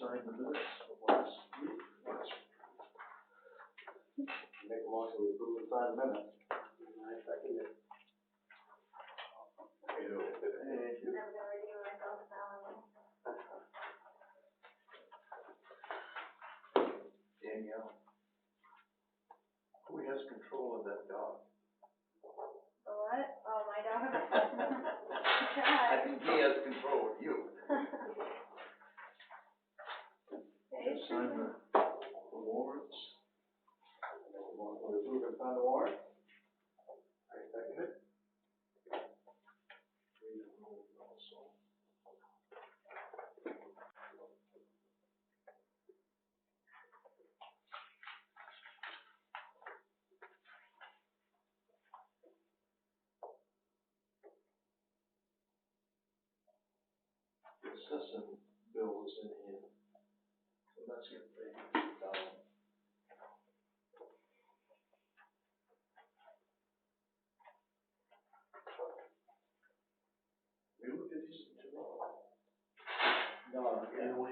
sign the minutes of last week. Make a motion to approve the signed minutes. I second it. Thank you. I'm gonna redeem myself now. Danielle. Who has control of that dog? The what? Oh, my dog. I think he has control of you. Okay, Sign the warrants. Make a motion to approve and sign the warrant. I second it. Read the rules also. The assessment bill was in here, so that's get paid down. We look at these tomorrow. No, And we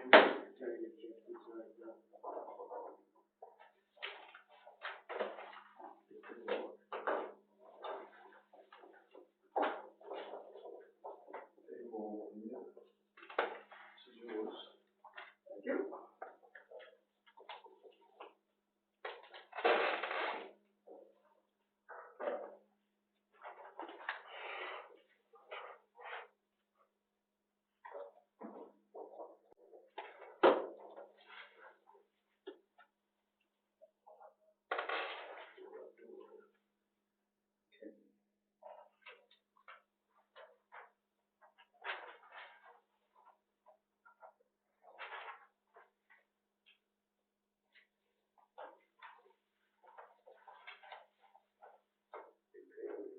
Table, yeah. This is yours. Thank you.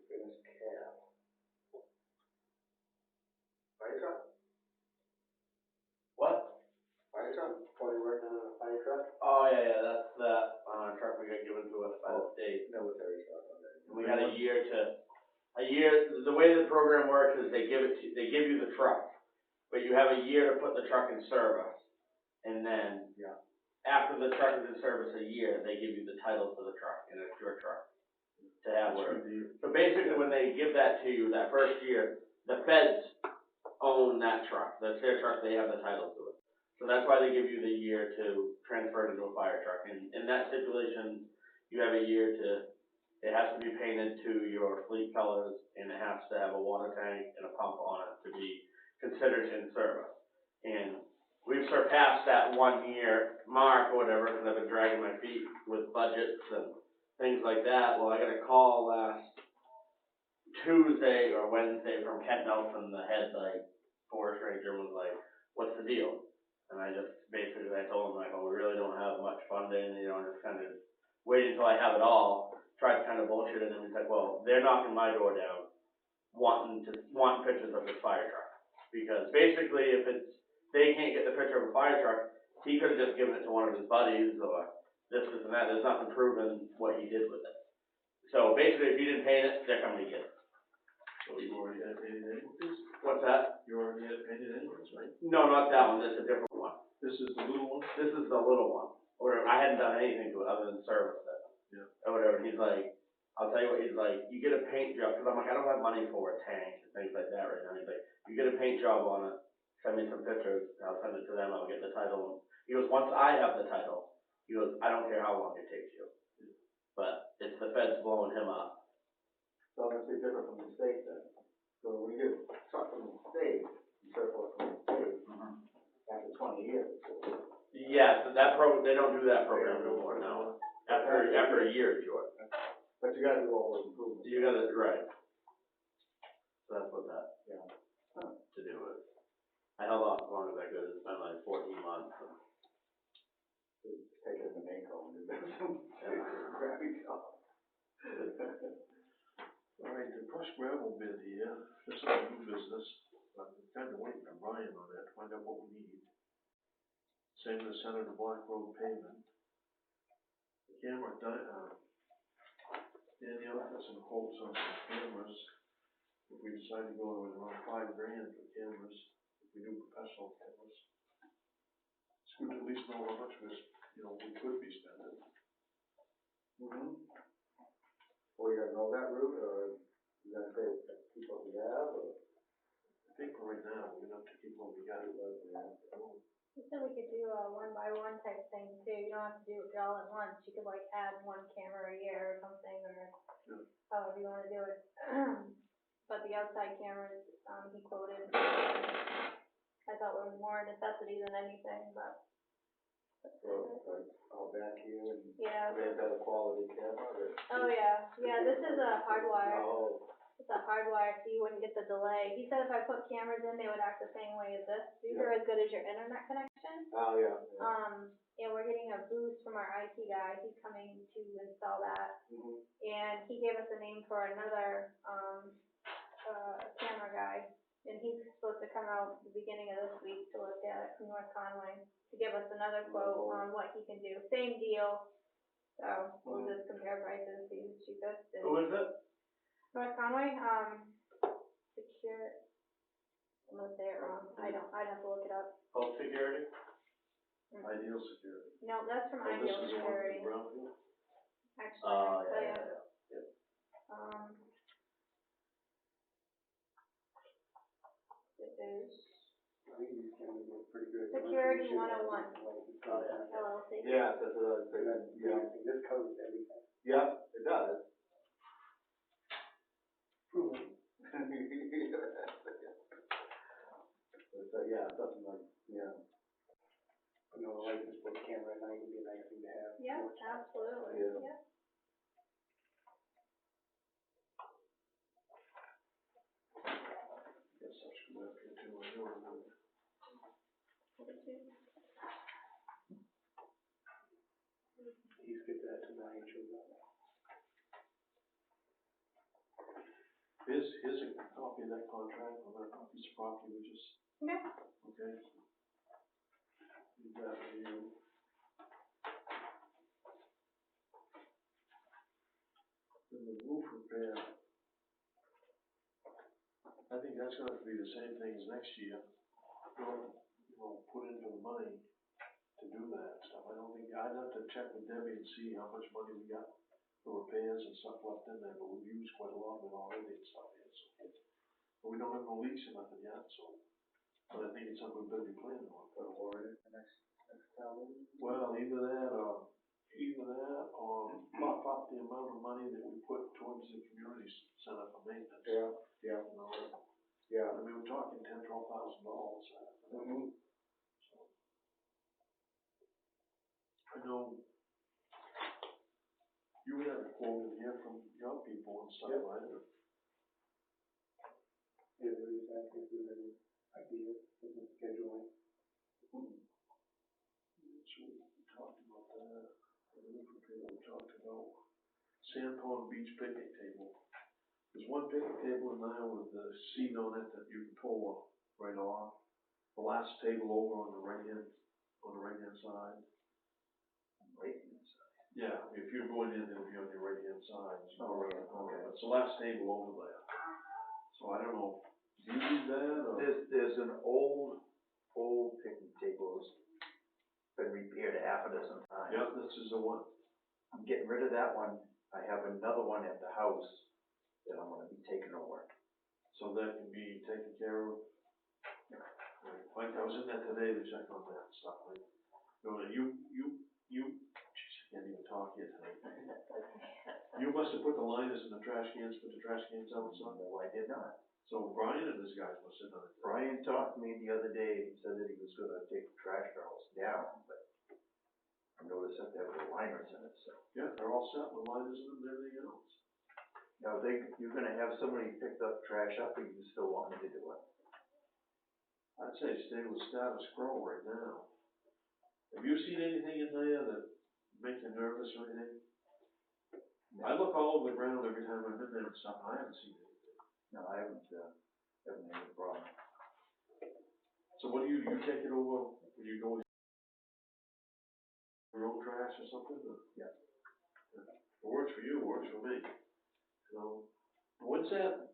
Finished cab. Fire truck? What? Fire truck? Probably working on a fire truck? Oh, yeah, that's that, truck we got given to us by the state. Military truck, okay. We had a year, the way the program works is they give you the truck, but you have a year to put the truck in service. And then, Yeah. after the truck is in service a year, they give you the title to the truck, and it's your truck to have where. So basically, when they give that to you, that first year, the feds own that truck. That's their truck, they have the title to it. So that's why they give you the year to transfer it into a fire truck. And in that stipulation, you have a year it has to be painted to your fleet colors, and it has to have a water tank and a pump on it to be considered in service. And we've surpassed that 1 year mark or whatever, because I've been dragging my feet with budgets and things like that. Well, I got a call last Tuesday or Wednesday from Kent Nelson, the head, forest ranger, was like, what's the deal? And I told him, we really don't have much funding, just kind of wait until I have it all. Tried to kind of bullshit it, and he's like, well, they're knocking my door down, wanting pictures of this fire truck. Because basically, if they can't get the picture of a fire truck, he could have just given it to one of his buddies, or this and that. There's nothing proven what he did with it. So basically, if he didn't paint it, they're coming to get it. So you already had painted anyways? What's that? You already had painted anyways, right? No, not that one. That's a different one. This is the little one? This is the little one. Or I hadn't done anything to it other than service it. Yeah. Or whatever. He's like, I'll tell you what, he's like, you get a paint job, because I'm like, I don't have money for a tank and things like that right now. He's like, you get a paint job on it, send me some pictures, I'll send it to them, I'll get the title. He goes, once I have the title, he goes, I don't care how long it takes you. But it's the feds blowing him up. So it must be different from the state then. So when you get truck from the state, surplus from the state, after 20 years. Yeah, so they don't do that program no more now. After a year, it's yours. But you gotta do all those improvements. You got it right. So that's what that Yeah. to do with. I held off as long as I could. It's been like 14 months. Take it in the main cone and do some crappy job. All right, the crushed gravel bid here, this is a new business, I'm kind of waiting for Brian on that, to find out what we need. Same with the Senator Black Road pavement. The camera, Danielle got some quotes on some cameras. If we decide to go with around $5 grand for cameras, if we do professional cameras. It's good to at least know how much we could be spending. Well, you gotta know that route, or you gotta say, keep what we have, or? I think for right now, we're gonna have to keep what we got. He said we could do a one by one type thing too, you don't have to do it all at once, you could like add one camera a year or something, or however you wanna do it. But the outside cameras, he quoted, I thought were more a necessity than anything, but. So, like, all back here, and Yeah. we have better quality camera, or? Oh, yeah, this is a hardwire. Oh, It's a hardwire, so you wouldn't get the delay. He said if I put cameras in, they would act the same way as this. These are as good as your internet connection. oh, yeah. And we're getting a boost from our IT guy. He's coming to install that. Mm-hmm. And he gave us a name for another, camera guy. And he's supposed to come out the beginning of this week to look at it from North Conway, to give us another quote on what he can do. Same deal. So we'll just compare prices, see who's cheapest. And Who is it? North Conway, secure, I'm gonna say it wrong, I'd have to look it up. Health security? Ideal security. No, that's from Ideal This is the one Security, from Brownfield? actually, I'll tell ya. Yeah. It is I think these cameras look pretty good. Security 101, Oh, yeah. LLC. Yeah, that's what I was saying, yeah. This covers everything. Yep, it does. Proven. So, yeah, something like, yeah. You know, a license plate camera at night would be a nice thing to have. Yeah, absolutely, Yeah. yeah. Guess I should go up here too, I know another. He's get that to my intro. Here's a copy of that contract on that piece of property we just, Okay. okay? Leave that with you. Then the roof repair, I think that's gonna have to be the same thing as next year. Put into the money to do that stuff. I don't think, I'd have to check with Debbie and see how much money we got for repairs and stuff left in there, but we've used quite a lot of it already and stuff, yeah, so. But we don't have no leaks or nothing yet, so, but I think it's something we better be planning on. Put a warrant in the next time. Well, either that or bump up the amount of money that we put towards the community center for maintenance. Yeah, yeah, You know, yeah. I mean, we're talking $10,000-12,000. Mm-hmm. I know you had a quote in here from your people and stuff, Yep. right? Yeah, there is actually if there's any ideas, business scheduling. So we talked about that. We talked about Sandpond Beach picnic table. There's one picnic table in there with the seat on it that you can pull right off. The last table over on the right hand side. Right inside. Yeah, if you're going in, it'll be on your right hand side. Oh, yeah, okay. It's the last table over there. So I don't know, do you use that or? There's an old picnic table that's been repaired half a dozen times. Yeah, this is the one. I'm getting rid of that one. I have another one at the house that I'm gonna be taking over. So that can be taken care of. Right. Like, I was in there today to check on that stuff, like, geez, I can't even talk yet tonight. You must have put the liners in the trash cans, put the trash cans out and stuff. No, I did not. So Brian and his guys must have done it. Brian talked to me the other day and said that he was gonna take the trash barrels down, but I noticed that there were liners in it, so. Yeah, they're all set with liners in them and everything else. Now, you're gonna have somebody pick the trash up, or you still want me to do it? I'd say stay with status quo right now. Have you seen anything in there that makes you nervous or anything? I look all over the ground every time I'm in there and stuff, I haven't seen anything. No, I haven't had a problem. So what do you take it over when you go in your own trash or something? Or? Yeah. It works for you, it works for me. So, when's that,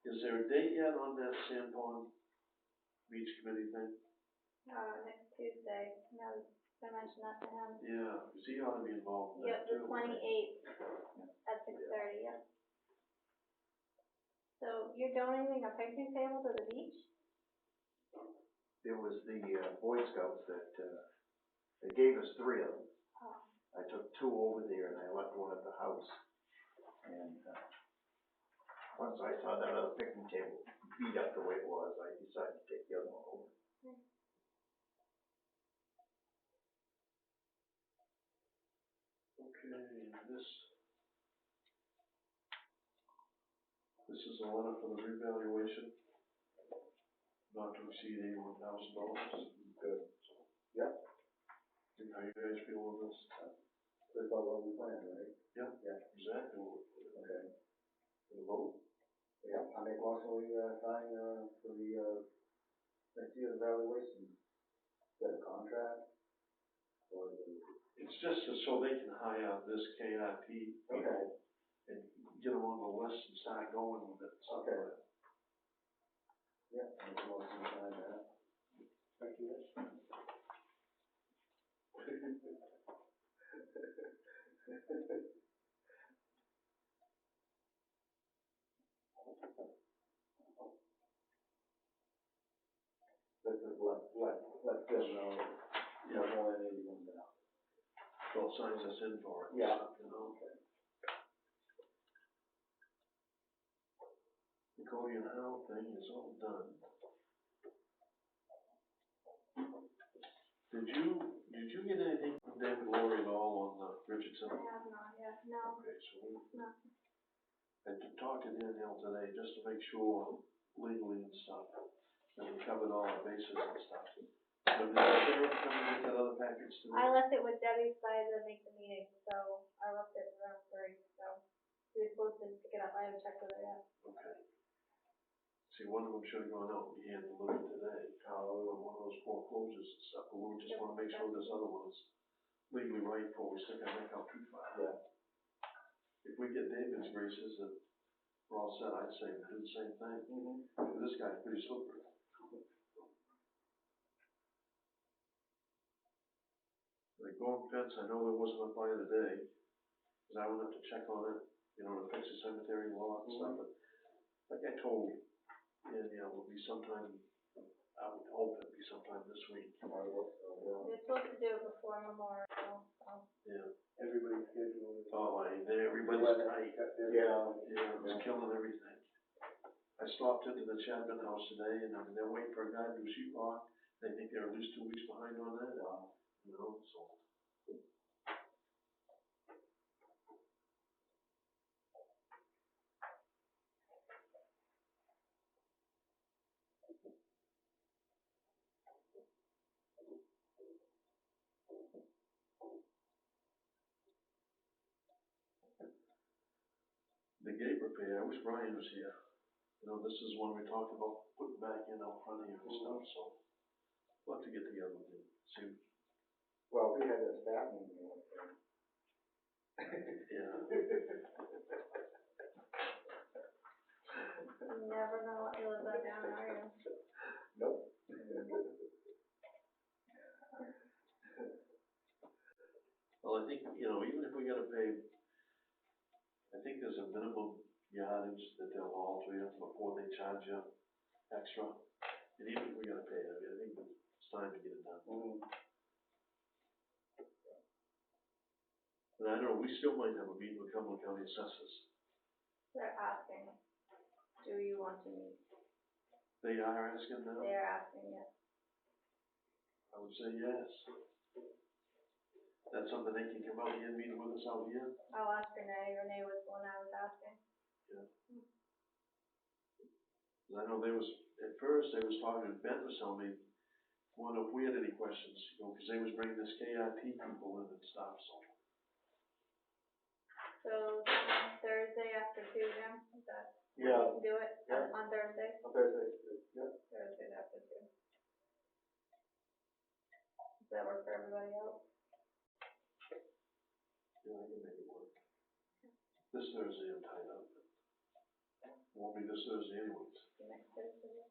is there a date yet on that Sandpond Beach Committee thing? Next Tuesday, no, I mentioned that to him. Yeah, 'cause he ought to be involved in Yep, that too. the 28th at 6:30, yep. So you're donating a picnic table to the beach? It was the Boy Scouts that, they gave us 3 of them. Oh. I took 2 over there and I left 1 at the house. And, once I saw that other picnic table beat up the way it was, I decided to take the other one over. Okay, this is a letter for the revaluation, not to exceed $81,000. Good. Yep. How you guys feel with this? That's about what we planned, right? Yeah. Yeah. Exactly what we Okay. For the vote? Yeah, I make motion we, sign, for the, next year's evaluation. Is that a contract? Or is it? It's just so they can hire this KIP people Okay. and get them on the list and start going with it. Okay. Yeah, I make a motion to sign that. Thank you. Let them know, Yeah. more than $81,000. So it signs us in for it. Yeah. You know? Okay. The Cody and Hal thing is all done. Did you get anything from David Laurie at all on Richardson? I have not yet, no. Okay, so No. I talked to Danielle today just to make sure legally and stuff, that we covered all our bases and stuff. So did the sheriff come and get that other package today? I left it with Debbie by the make the meeting, so I left it around 3, so we were supposed to pick it up, I haven't checked with her yet. Okay. See, one of them should have gone out and be hand delivered today, on one of those foreclosures and stuff, but we just wanna make sure this other one is legally right before we stick our neck out too far. Yeah. If we get David's graces, that we're all set, I'd say we do the same thing. Mm-hmm. This guy's pretty slippery. Like going fence, I know there wasn't a fire today, cause I went up to check on it, you know, to fix the cemetery lot and stuff, but like I told, yeah, it'll be sometime, I would hope it'd be sometime this week. We're supposed to do it before Memorial, so. Yeah. Everybody's scheduled. Oh, everybody's tight. Yeah. Yeah, it's killing everything. I stopped into the Chapman house today, and they're waiting for a guy to do sheet rock. They think they're at least 2 weeks behind on that. You know, so. The gate repair, I wish Brian was here. You know, this is one we talked about putting back in out front of you and stuff, so. We'll have to get together with him, see. Well, we had a staff meeting. Yeah. You're never gonna let me live that down, are you? Nope. Well, I think, you know, even if we gotta pay, I think there's a minimum yardage that they'll haul to you before they charge you extra. And even if we gotta pay it, I mean, I think it's time to get it done. And I know, we still might have a meeting with Cumberland County Assessors. They're asking, do you want to meet? They are asking now? They're asking, yes. I would say yes. That's something they can come out here and meet with us out here? I'll ask Renee, Renee was the one I was asking. Yeah. And I know they was, at first, they was talking, Ben was telling me, wonder if we had any questions, you know, cause they was bringing this KIT people in and stuff, so. So, Thursday after 2, Jim, is that, Yeah. you can do it Yeah. on Thursday? On Thursday, yeah. Thursday after 2. Does that work for everybody else? Yeah, I can make it work. This Thursday I'm tied up. Won't be this Thursday anyways. Next Thursday?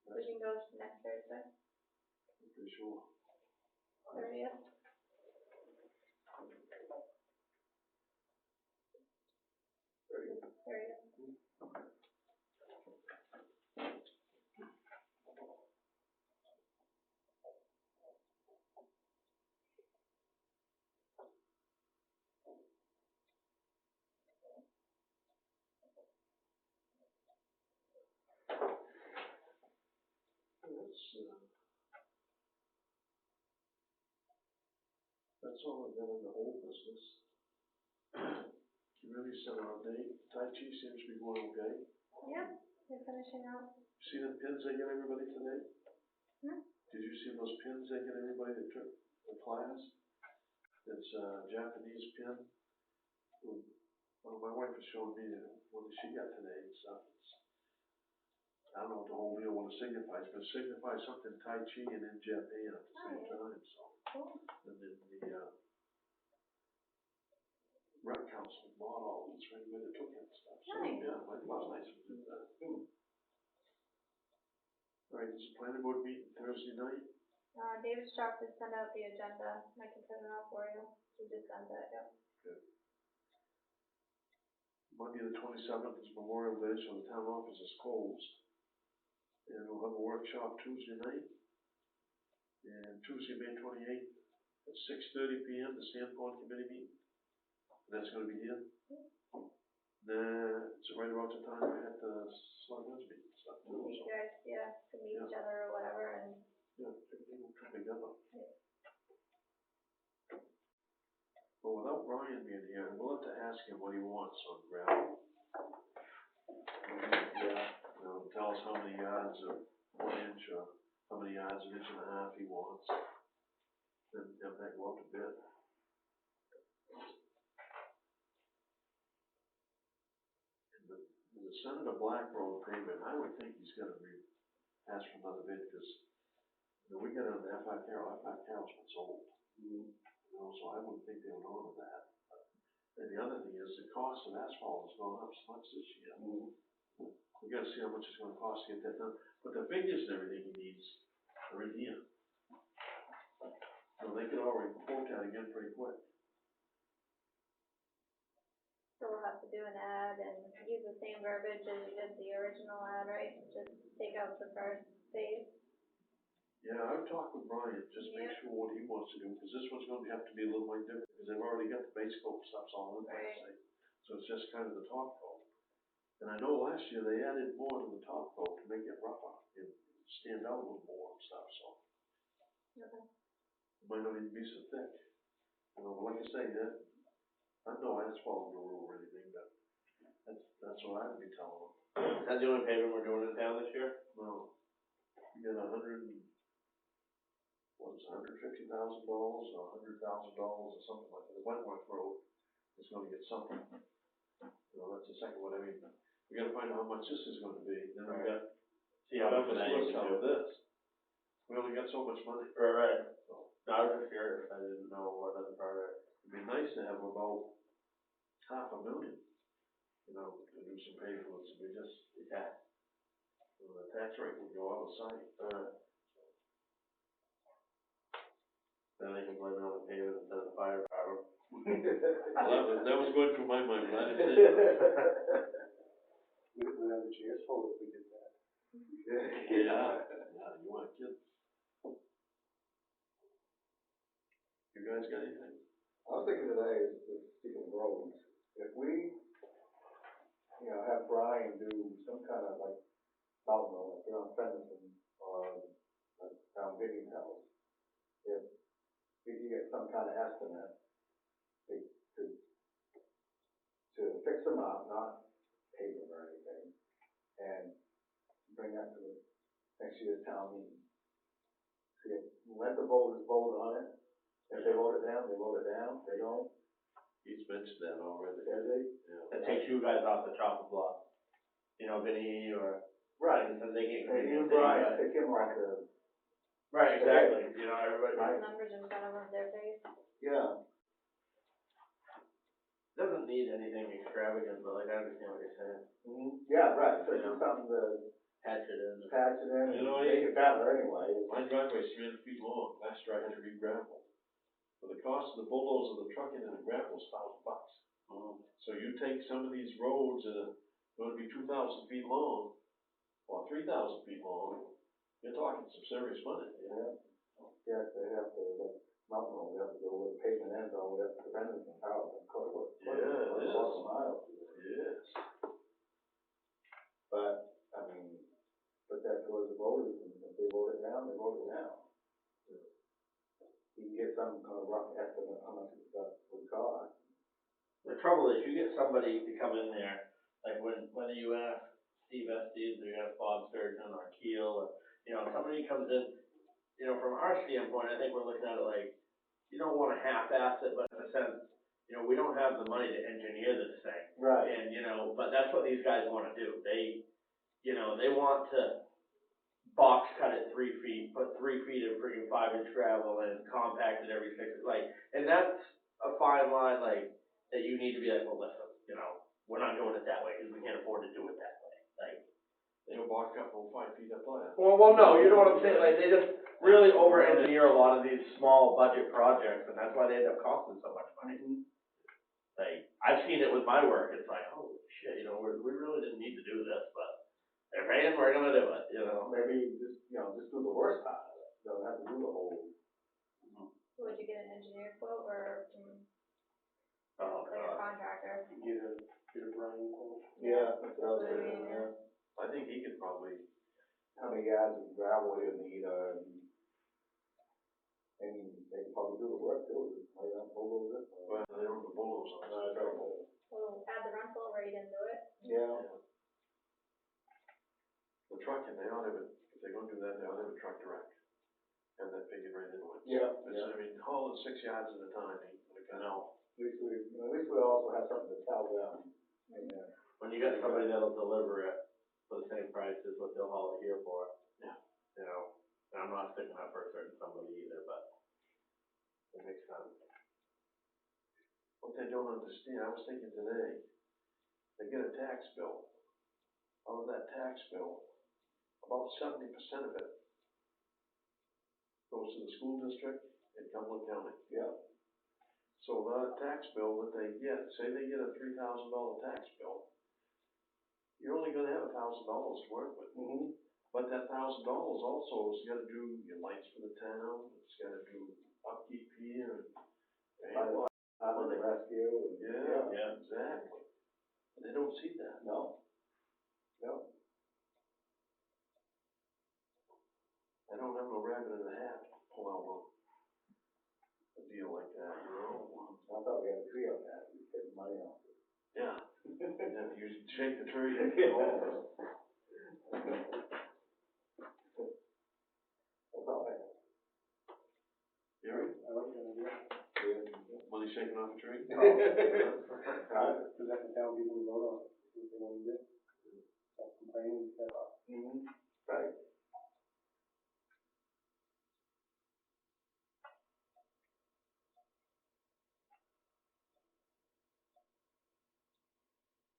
We can go next Thursday? Okay. pretty sure. 30th. That's all I've got in the old business. Community center update, Tai Chi seems to be going okay. Yep, they're finishing up. See the pins they get everybody today? Hmm? Did you see those pins they get everybody that took the class? It's a Japanese pin. Well, my wife was showing me what she got today and stuff. I don't know what the whole deal, what it signifies, but it signifies something Tai Chi and in Japan at the same time, so. Cool. And then the, rep council bought all these for anybody that took it and stuff. So, Nice. yeah, it was nice to do that. All right, this is planning board meeting Thursday night. David Sharp just sent out the agenda. I can print it out for you. He just sent it, yeah. Monday the 27th is Memorial Day, so the town office is closed. And we'll have a workshop Tuesday night. And Tuesday, May 28th at 6:30 p.m., the Sandpond Committee meeting. That's gonna be here. It's right about the time we had the Selectmen's meeting and stuff too, You so, guys, yeah, to meet each other or whatever, and yeah, everything will come together. Yeah. But without Brian being here, we'll have to ask him what he wants on gravel. Yeah. Tell us how many yards of 1 inch or how many yards, 1.5 inches he wants. Then have that go up a bit. The Senator Black Road pavement, I would think he's gonna ask for another bid, because, we got on the F.I. Carroll's been sold. So I wouldn't think they would honor that. And the other thing is, the cost of asphalt has gone up so much this year. We gotta see how much it's gonna cost to get that done, but the figures and everything he needs are in here. So they could already quote that again pretty quick. so we'll have to do an ad and use the same verbiage as you did the original ad, right? Just take out the first phase. Yeah, I've talked with Brian, just make sure what he wants to do, because this one's gonna have to be a little bit different, because they've already got the base coat stuffs all in there, Right. so it's just kind of the top coat. And I know last year they added more to the top coat to make it rougher and stand out a little more and stuff, so. Okay. It might not even be so thick. Like I say, I'm no asphalt guru or anything, but that's what I would be telling them. Is that the only pavement we're doing in town this year? Well, you got $150,000 or $100,000 or something like that. The Wentworth Road is gonna get something. That's the second one. I mean, we gotta find out how much this is gonna be. Then we got, See how much of that you what's can up do. with this. We only got so much money. Right. So No, I was just curious, I didn't know what other project. it'd be nice to have about $500,000, to do some pavements. We just, the tax rate would go out of sight. Then I can blame it on the pavement instead of the fire department. Well, that was going through my mind, but I didn't say that. We would have a chance full if we did that. Yeah, you want kids? You guys got anything? I was thinking today, speaking of roads, if we, have Brian do some kind of like, I don't know, like on Fenton or like down Bidding's house, if we could get some kind of estimate to fix them up, not pay them or anything, and bring that to the next year's town meeting. See, let the voters vote on it. If they vote it down, they vote it down. If they don't, He's mentioned that already. did they? Yeah. That takes you guys off the chopping block. Vinny or. Right. Since they can't. And even Brian, take him off the. Right, exactly, everybody. The numbers in front of them, their face. Yeah. Doesn't need anything extravagant, but like, I understand what you're saying. Mm-hmm. Yeah, right, so do something to. patch it in. patch it in, You know, and make it better anyway. My driveway's 300 feet long, last year I had to re-gravel. For the cost of the bulldozer, the truck into the gravel is $1,000. So you take some of these roads that are gonna be 2,000 feet long, or 3,000 feet long, you're talking some serious money. Yeah, yeah, they have to, like, mountain road, they have to go with pavement ends all the way up to Bennington House, and cut what, Yeah, it is. a mile. Yes. But, I mean, put that towards the voters, and if they vote it down, they vote it down. You can get some kind of rough estimate how much it would cost. The trouble is, you get somebody to come in there, like whether you ask Steve Estes, or you ask Bob Sturgeon, or Keel, or, somebody comes in, from our standpoint, I think we're looking at it like, you don't wanna half-ass it, but in a sense, we don't have the money to engineer this thing. Right. And, but that's what these guys wanna do. They want to box cut it 3 feet, put 3 feet of freaking 5-inch gravel and compact it every 6, and that's a fine line, that you need to be like, well, listen, we're not doing it that way, because we can't afford to do it that way, They don't walk up on 5 feet up there. Well, no, you know what I'm saying, they just really over-engineer a lot of these small budget projects, and that's why they end up costing so much money. I've seen it with my work, it's like, holy shit, we really didn't need to do this, but they're paying, we're gonna do it, Maybe just do the worst part of it, don't have to do the whole. Would you get an engineer quote or, Oh, like a God. contractor? Get a Brian quote. Yeah, that's what I was That's what I thinking, mean, yeah. I think he could probably, How many yards of gravel you need, and they can probably do the work too, just lay down bulldozers. well, they don't have a bulldozer, that's the trouble. We'll add the rental rate into it. Yeah. The trucking, they ought to have, if they're gonna do that, they ought to have a truck direct. And that figured right into it. Yeah, I mean, hauling 6 yards at a time, ain't gonna count. At least we also have something to tell them. Yeah. When you got somebody that'll deliver it for the same price as what they'll haul it here for. Yeah. And I'm not sticking up for a certain somebody either, but it makes sense. What they don't understand, I was thinking today, they get a tax bill. Out of that tax bill, about 70% of it goes to the school district in Cumberland County. Yeah. So that tax bill that they get, say they get a $3,000 tax bill, you're only gonna have $1,000 to work with. Mm-hmm. But that $1,000 also has gotta do your lights for the town, it's gotta do upkeep here, and Out the rescue. yeah, exactly. And they don't see that. No. I don't have no rabbit in the hat to pull out a deal like that, I thought we had a tree on that, we get money off it. Yeah. Yeah, you shake the tree. That's all I have. Gary, I like that idea. money shaking off a tree? Does that tell people to vote on it, if they want to do it? Stop complaining, step up. Mm-hmm. Right.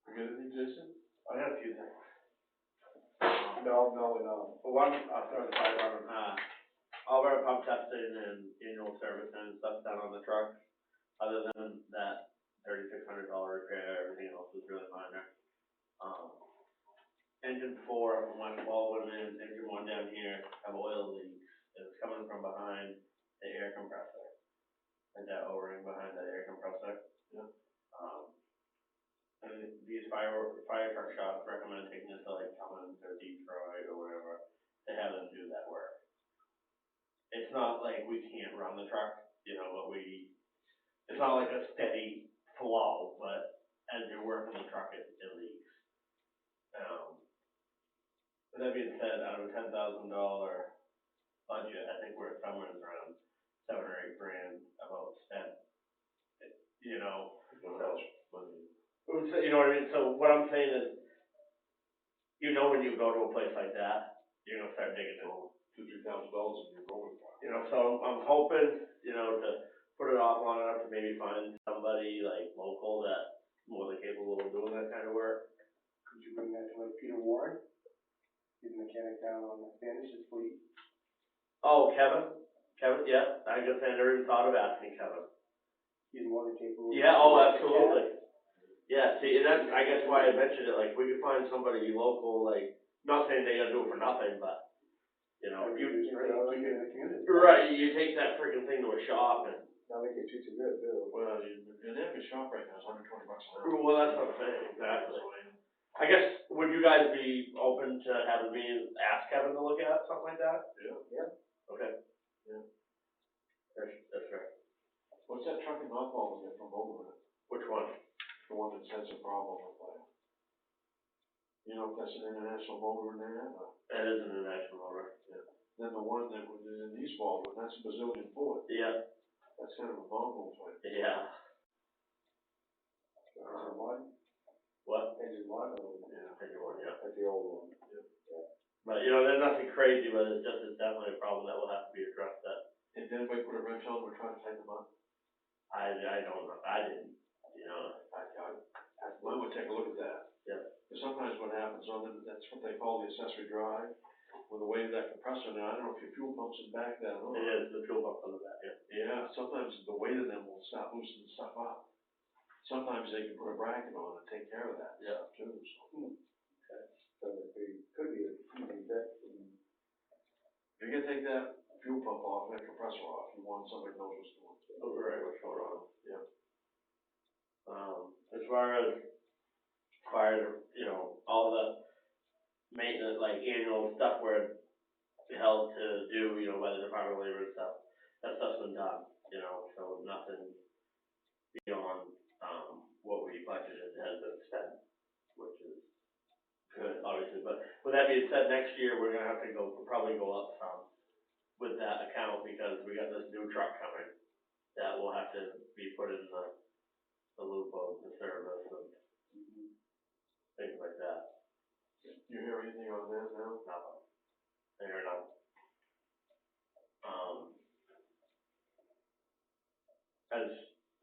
Forget anything, Jason? I got a few things. No. For one, I'll throw the fire department, all of our pump testing and annual servicing and stuff done on the truck. Other than that $3,600 repair, everything else was really minor. Engine 4 from West Baldwin and engine 1 down here have oil leaks. It's coming from behind the air compressor. And that O-ring behind that air compressor. Yeah. And these fire truck shops recommend taking it to Cummins or Detroit or wherever to have them do that work. It's not like we can't run the truck, but it's not like a steady flow, but as you're working the truck, it leaks. With that being said, out of a $10,000 budget, I think we're somewhere around $7 or $8 grand about spent. So, you know what I mean? So what I'm saying is, when you go to a place like that, you're gonna start digging in. $2,000-3,000 in your rolling bar. So I'm hoping, to put it off long enough to maybe find somebody local that's more than capable of doing that kind of work. Could you bring that to Peter Warren? he's a mechanic down on the Standish's fleet. Oh, Kevin, yeah, I guess I never even thought of asking Kevin. He's more than capable. Yeah, oh, absolutely. Yeah, see, and that's, I guess why I mentioned it, like, we could find somebody local, like, not saying they gotta do it for nothing, but, you know, you, right, you take that freaking thing to a shop and. Now they can treat you good, too. Well, the average shop right now is $120 an hour. Well, that's what I'm saying, exactly. I guess, would you guys be open to having me ask Kevin to look at something like that? Yeah. Okay. Yeah. That's fair. What's that truck in Northwold we get from over it? Which one? The one that has a problem with that. You know if that's an international motor in there, or? That is an international motor. Yeah. Then the one that was in East Baldwin, that's a Brazilian Ford. Yeah. That's kind of a Volvo type. Yeah. Engine one? What? Engine one, or? Yeah. Engine one, yeah. Like the old one. But, you know, there's nothing crazy, but it's definitely a problem that will have to be addressed that. And then we put a wrench on, we're trying to tighten them up. I don't know, I didn't, you know. Mine would take a look at that. Yeah. Because sometimes what happens on them, that's what they call the accessory drive, with the weight of that compressor. Now, I don't know if your fuel pumps is back that or not. It is, the fuel pump on the back, yeah. Yeah, sometimes the weight of them will start loosening stuff up. Sometimes they can put a bracket on and take care of that stuff too, so. So it could be a easy fix. If you're gonna take that fuel pump off, that compressor off, you want somebody who knows what's going on. Oh, right, what's going on? Yeah. As far as, you know, all the maintenance, like annual stuff we're held to do, you know, by the Department of Labor and stuff, that stuff's been done, you know, so nothing beyond, what we budgeted has been spent, which is good, obviously, but with that being said, next year, we're gonna have to probably go up some with that account, because we got this new truck coming that will have to be put in the loop of the service and things like that. You hear anything on that now? Nothing. I hear nothing.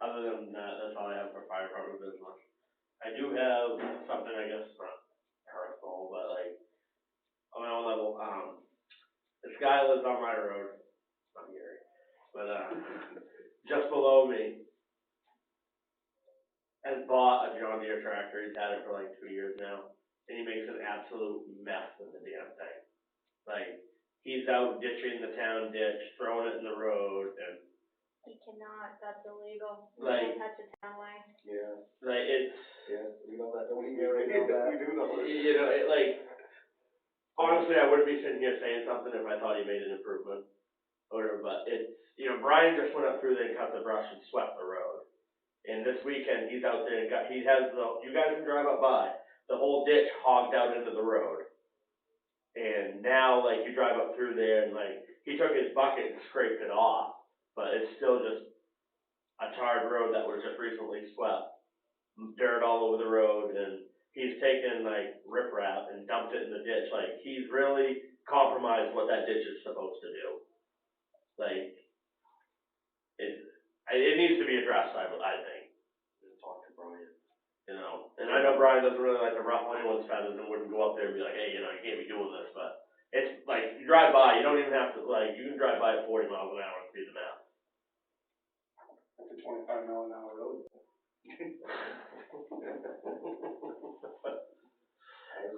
Other than that, that's all I have for fire department business. I do have something, I guess, not personal, but like, on my own level, this guy lives on my road, not Gary, but, just below me, has bought a John Deere tractor. He's had it for like 2 years now, and he makes an absolute mess of the damn thing. Like, he's out ditching the town ditch, throwing it in the road, and You cannot, that's illegal. You Like- can't touch a town line. Yeah, like it's, we know that, don't we, Gary? We do know that. you know, it like, honestly, I wouldn't be sitting here saying something if I thought he made an improvement, or, but it's, you know, Brian just went up through there and cut the brush and swept the road. And this weekend, he's out there and he has you guys can drive up by, the whole ditch hogged out into the road. And now, like, you drive up through there and like, he took his bucket and scraped it off, but it's still just a tarred road that was just recently swept. Dirt all over the road, and he's taken like riprap and dumped it in the ditch. Like, he's really compromised what that ditch is supposed to do. Like, it needs to be addressed, I think. Talk to Brian. You know, and I know Brian doesn't really like to ruffle anyone's feathers and wouldn't go up there and be like, hey, you know, you can't be doing this, but it's like, you drive by, you don't even have to, like, you can drive by at 40 miles an hour and see the map. It's a 25-mile-an-hour road.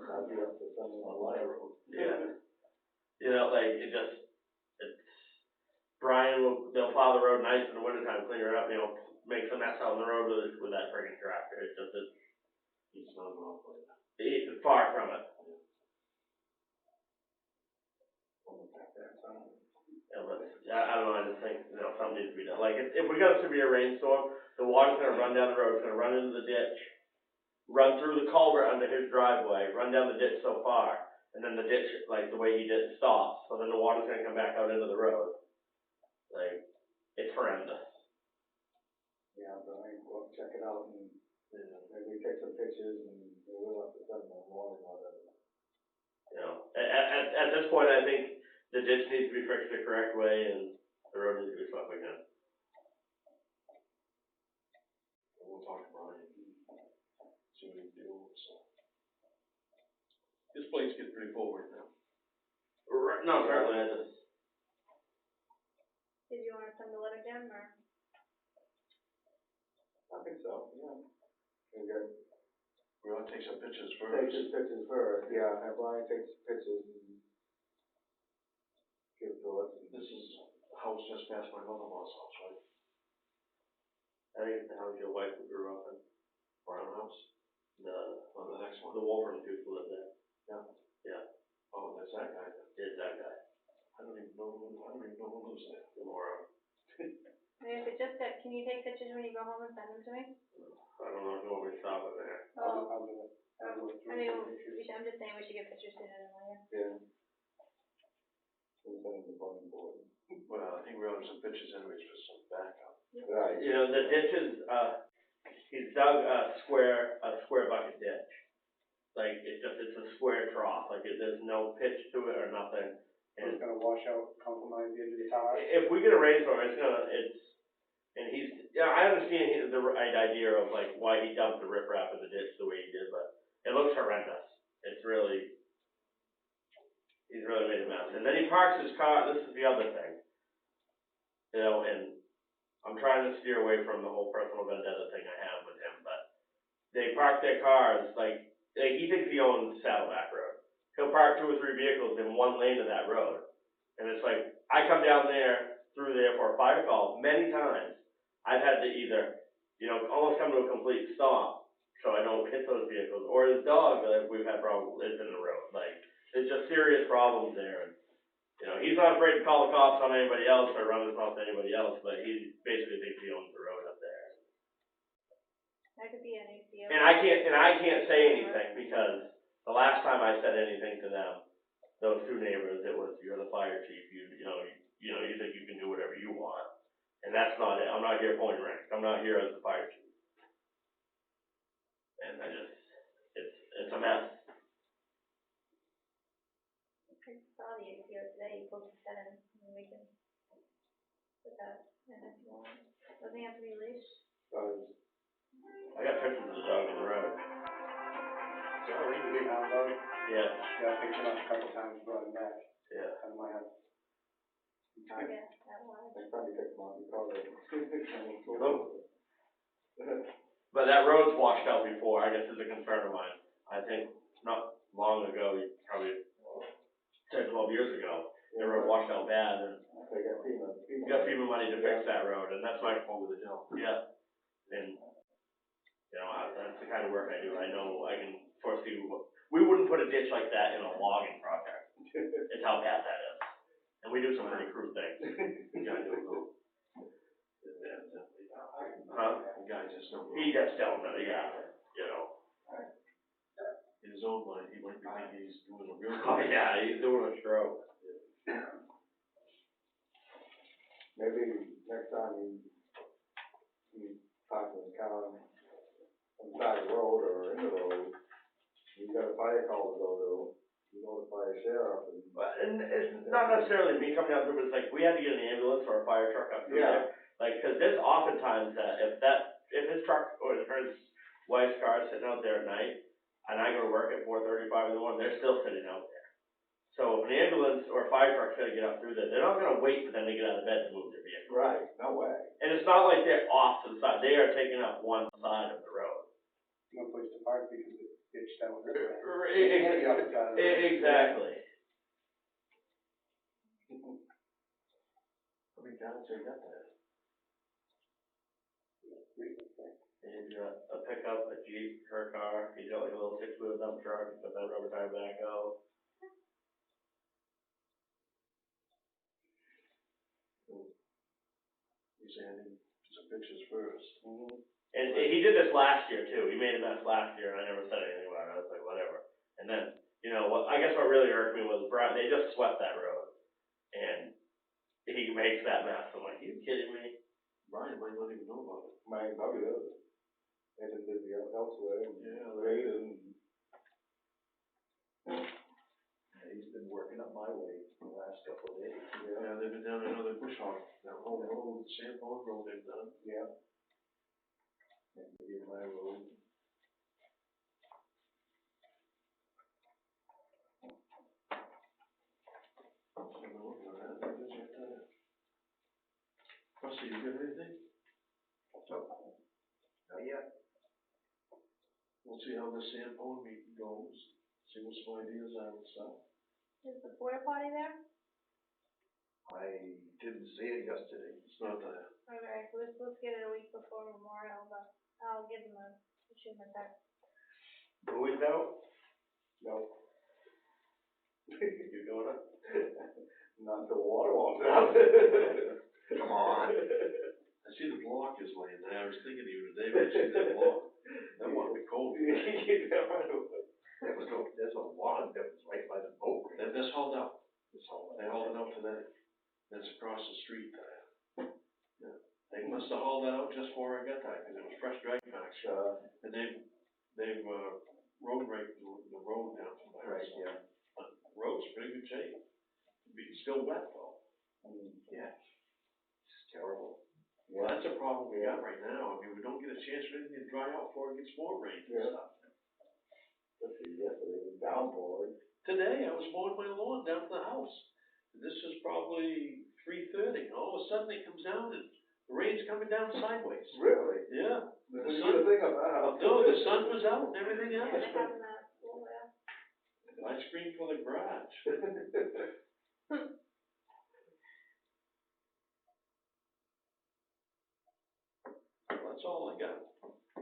I'd be up to something on my road. Yeah. You know, like, they'll plow the road nice in the wintertime, clean it up, you know, make some mess out on the road with that friggin' tractor. It's not wrong for you. It's far from it. Yeah, but, I don't know, I just think, you know, something needs to be done. Like, if we got a severe rainstorm, the water's gonna run down the road, it's gonna run into the ditch, run through the culvert under his driveway, run down the ditch so far, and then the ditch, like, the way he did, stops, so then the water's gonna come back out into the road. Like, it's horrendous. Yeah, Brian, go up, check it out, and maybe take some pictures, and we'll have to send them along or whatever. You know, at this point, I think the ditch needs to be fixed the correct way, and the road needs to be swept again. We'll talk to Brian, see what he can do, so. This place gets pretty full right now. No, certainly, I just, Did you wanna send a letter, Jim, or? I think so, yeah. We ought to take some pictures Take first. his pictures first, yeah, have Brian take some pictures and give it to us. This is a house just past my mother-in-law's house, right? I think it's the house your wife grew up in, Brown house, the next one. The Wolverine used to live there. Oh, that's that guy. It's that guy, I don't even know who lives there. Laura. And if it's just that, can you take pictures when you go home and send them to me? I don't know if you want me to stop it there. Oh, I'll do it. I mean, I'm just saying we should get pictures sooner than later. Yeah. We'll send him the phone board. Well, I think we ought to have some pictures anyways for some backup. Right. You know, the ditches, he's dug a square bucket ditch. Like, it's a square trough, like, there's no pitch to it or nothing. It's And gonna wash out, compromise the edge of the tower. if we get a rainstorm, and he's, I understand the idea of like why he dumped the riprap in the ditch the way he did, but it looks horrendous. It's really, he's really made a mess. And then he parks his car, this is the other thing. You know, and I'm trying to steer away from the whole personal vendetta thing I have with him, but they park their cars, like he thinks he owns Saddleback Road. He'll park 2 or 3 vehicles in one lane of that road. And it's like, I come down through there for a fire call many times. I've had to either, you know, almost come to a complete stop so I don't hit those vehicles. Or his dog, we've had problems, is in the road. Like, there's just serious problems there. And, you know, he's not afraid to call the cops on anybody else or run his mouth to anybody else, but he basically thinks he owns the road up there. That could be an ACO. And I can't say anything because the last time I said anything to them, those 2 neighbors, it was, you're the fire chief, you think you can do whatever you want. And that's not it. I'm not here pointing rank. I'm not here as the fire chief. And it's a mess. I saw the ACO today, you posted that in, and we can put that in if you want. Doesn't he have to be leashed? I got pictures of the dog in the road. So, he's a big hound dog. Yeah. Yeah, I picked him up a couple times, brought him back. Yeah. Out of my house. Yeah, that was. Next time you pick him up, you call it. But that road's washed out before, I guess is a concern of mine. I think not long ago, probably 10, 12 years ago, the road washed out bad and They got FEMA. you got FEMA money to fix that road and that's my fault. Over the hill. Yeah. And, you know, that's the kind of work I do. I know I can foresee we wouldn't put a ditch like that in a logging project. It's how bad that is. And we do some pretty crude things. The guy don't know. Huh? The guy just don't know. He just don't know, yeah, you know. In his own mind, he might be thinking he's doing a real. Oh, yeah, he's doing a stroke. Maybe next time you park in the car on the side of the road or in the road, you got a fire call to go to, you notify a sheriff and. And it's not necessarily me coming down through, but it's like, we had to get an ambulance or a fire truck up through there. Like, cause there's oftentimes that if his truck or his wife's car is sitting out there at night, and I go to work at 4:35 in the morning, they're still sitting out there. So if an ambulance or a fire truck's gonna get up through there, they're not gonna wait for them to get out of bed to move their vehicle. Right, no way. And it's not like they're off to the side, they are taking up one side of the road. No place to park because it's ditched out. Exactly. How many times they got that? And he's got a pickup, a Jeep, her car, he's got like a little 6-wheel dump truck, he's got that rubber tire backhoe. He's handing some pictures first. Mm-hmm. And he did this last year too, he made a mess last year and I never said anything about it, I was like, whatever. And then, you know, I guess what really irked me was Brian, they just swept that road. And he makes that mess, I'm like, you kidding me? Brian might not even know about it. Mine probably does. They've been busy elsewhere and raiding. He's been working up my way the last couple of days. Yeah, they've been down another bush hog, that whole road, Sanborn Road they've done. Yeah. And in my road. Rusty, you got anything? Not yet. We'll see how the Sanborn meeting goes, see what some ideas are and stuff. Is the porta potty there? I didn't see it yesterday. It's not there. Okay, we're supposed to get it a week before Memorial, but I'll give them shoot them a text. Buoy's out? No, You doing it? not until the water walks out. Come on. I see the block is laying there, I was thinking of you today when I see that block. That ought to be cold. There's a lot that was right by the boat. That's hauled out, It's all they hauled it out today, that's across the street there. Yeah. They must have hauled it out just before I got there, cause it was fresh drag marks. And they've road raked the road down from there. Right, yeah. The road's in pretty good shape. It's still wet though. Yeah. It's terrible. Well, that's a problem we got right now. I mean, we don't get a chance for anything to dry out before it gets more rain and Yeah. stuff. Let's see, yesterday was downpour. Today, I was mowing my lawn down to the house. And this is probably 3:30. All of a sudden it comes down and the rain's coming down sideways. Really? Yeah. There's a thing up that house. No, the sun was out and everything Yeah, else. they have them at school, yeah. I screamed for the garage. That's all I got. I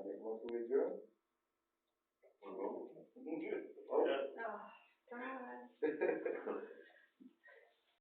make most of it good. Wanna go? Oh. Oh, God.